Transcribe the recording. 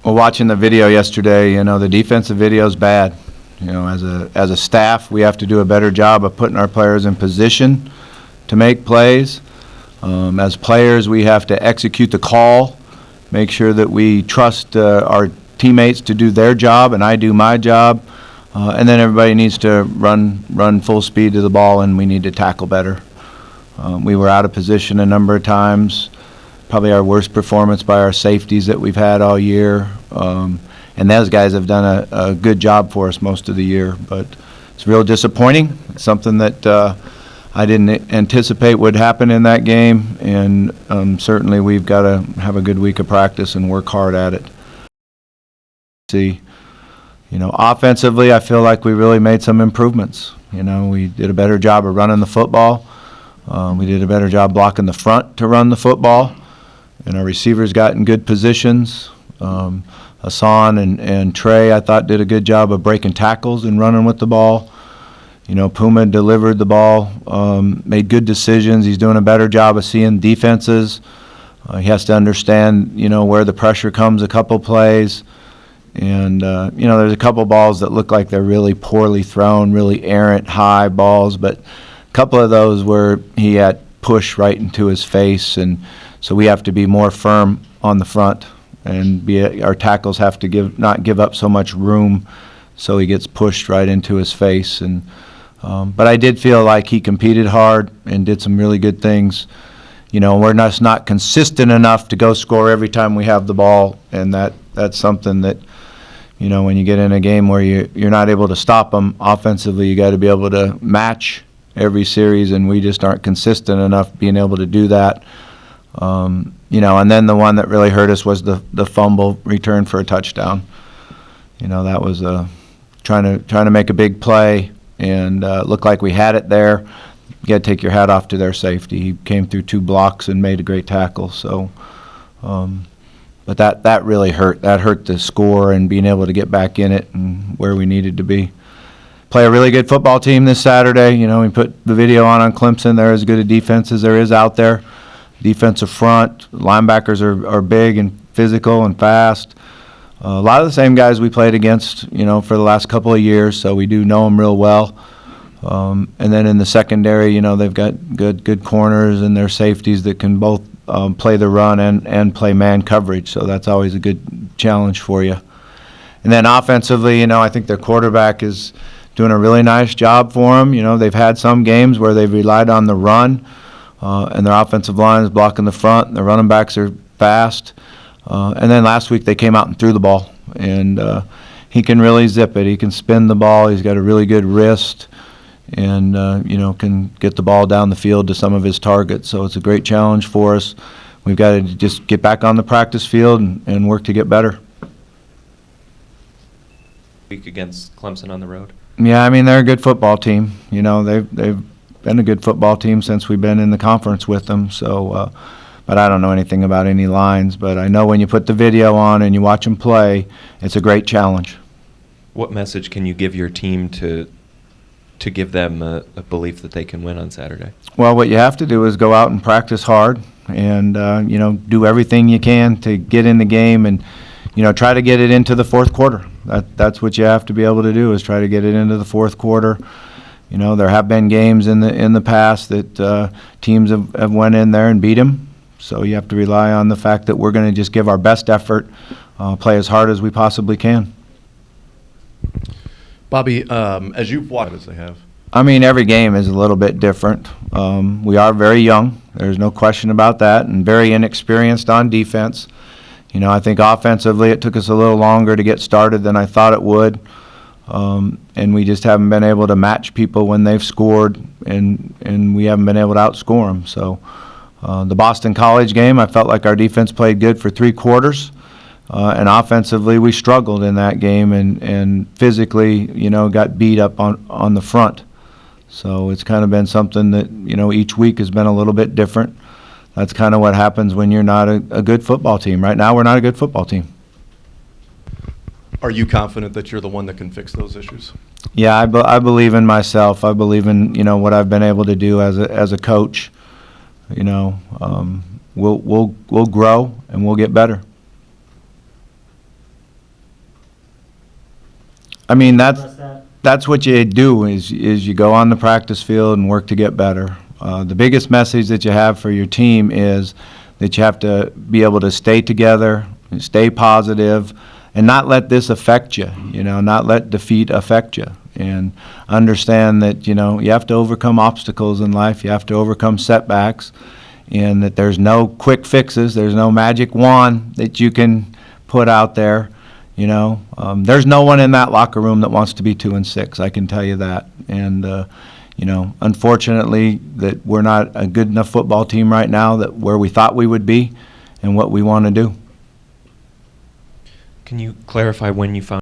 Well, watching the video yesterday, the defensive video is bad. As a staff, we have to do a better job of putting our players in position to make plays. As players, we have to execute the call, make sure that we trust our teammates to do their job, and I do my job. And then everybody needs to run full speed to the ball, and we need to tackle better. We were out of position a number of times. Probably our worst performance by our safeties that we've had all year. And those guys have done a good job for us most of the year. But it's real disappointing. It's something that I didn't anticipate would happen in that game. And certainly we've got to have a good week of practice and work hard at it. Offensively, I feel like we really made some improvements. We did a better job of running the football. We did a better job blocking the front to run the football. And our receivers got in good positions. Hassan and Trey, I thought, did a good job of breaking tackles and running with the ball. Puma delivered the ball, made good decisions. He's doing a better job of seeing defenses. He has to understand, where the pressure comes a couple plays. And, there's a couple balls that look like they're really poorly thrown, really errant, high balls. But a couple of those where he had push right into his face. And so we have to be more firm on the front, and our tackles have to not give up so much room so he gets pushed right into his face. And but I did feel like he competed hard and did some really good things. We're just not consistent enough to go score every time we have the ball, and that's something that, when you get in a game where you're not able to stop them offensively, you got to be able to match every series, and we just aren't consistent enough being able to do that. And then the one that really hurt us was the fumble return for a touchdown. That was trying to make a big play, and looked like we had it there. You got to take your hat off to their safety. He came through 2 blocks and made a great tackle. So, but that really hurt. That hurt the score and being able to get back in it and where we needed to be. Play a really good football team this Saturday. We put the video on Clemson. They're as good a defense as there is out there. Defensive front, linebackers are big and physical and fast. A lot of the same guys we played against, for the last couple of years, so we do know them real well. And then in the secondary, they've got good corners and their safeties that can both play the run and play man coverage, so that's always a good challenge for you. And then offensively, I think their quarterback is doing a really nice job for them. They've had some games where they've relied on the run. And their offensive line is blocking the front, and the running backs are fast. And then last week they came out and threw the ball, and he can really zip it. He can spin the ball. He's got a really good wrist, and can get the ball down the field to some of his targets. So it's a great challenge for us. We've got to just get back on the practice field and work to get better. Week against Clemson on the road? Yeah, they're a good football team. They've been a good football team since we've been in the conference with them. So, but I don't know anything about any lines. But I know when you put the video on and you watch them play, it's a great challenge. What message can you give your team to give them a belief that they can win on Saturday? Well, what you have to do is go out and practice hard, and do everything you can to get in the game, and try to get it into the fourth quarter. That's what you have to be able to do, is try to get it into the fourth quarter. There have been games in the past that teams have went in there and beat them. So you have to rely on the fact that we're going to just give our best effort, play as hard as we possibly can. Bobby, as you've watched as they have. Every game is a little bit different. We are very young. There's no question about that, and very inexperienced on defense. I think offensively it took us a little longer to get started than I thought it would. And we just haven't been able to match people when they've scored, and we haven't been able to outscore them. So the Boston College game, I felt like our defense played good for 3 quarters, and offensively we struggled in that game, and physically, got beat up on the front. So it's kind of been something that, each week has been a little bit different. That's kind of what happens when you're not a good football team. Right now we're not a good football team. Are you confident that you're the one that can fix those issues? Yeah, I believe in myself. I believe in what I've been able to do as a coach. We'll grow and we'll get better. I mean, address that? that's what you do, is you go on the practice field and work to get better. The biggest message that you have for your team is that you have to be able to stay together, and stay positive, and not let this affect you, not let defeat affect you. And understand that, you have to overcome obstacles in life, you have to overcome setbacks, and that there's no quick fixes, there's no magic wand that you can put out there. There's no one in that locker room that wants to be 2-6, I can tell you that. And, unfortunately, that we're not a good enough football team right now that where we thought we would be and what we want to do. Can you clarify when you found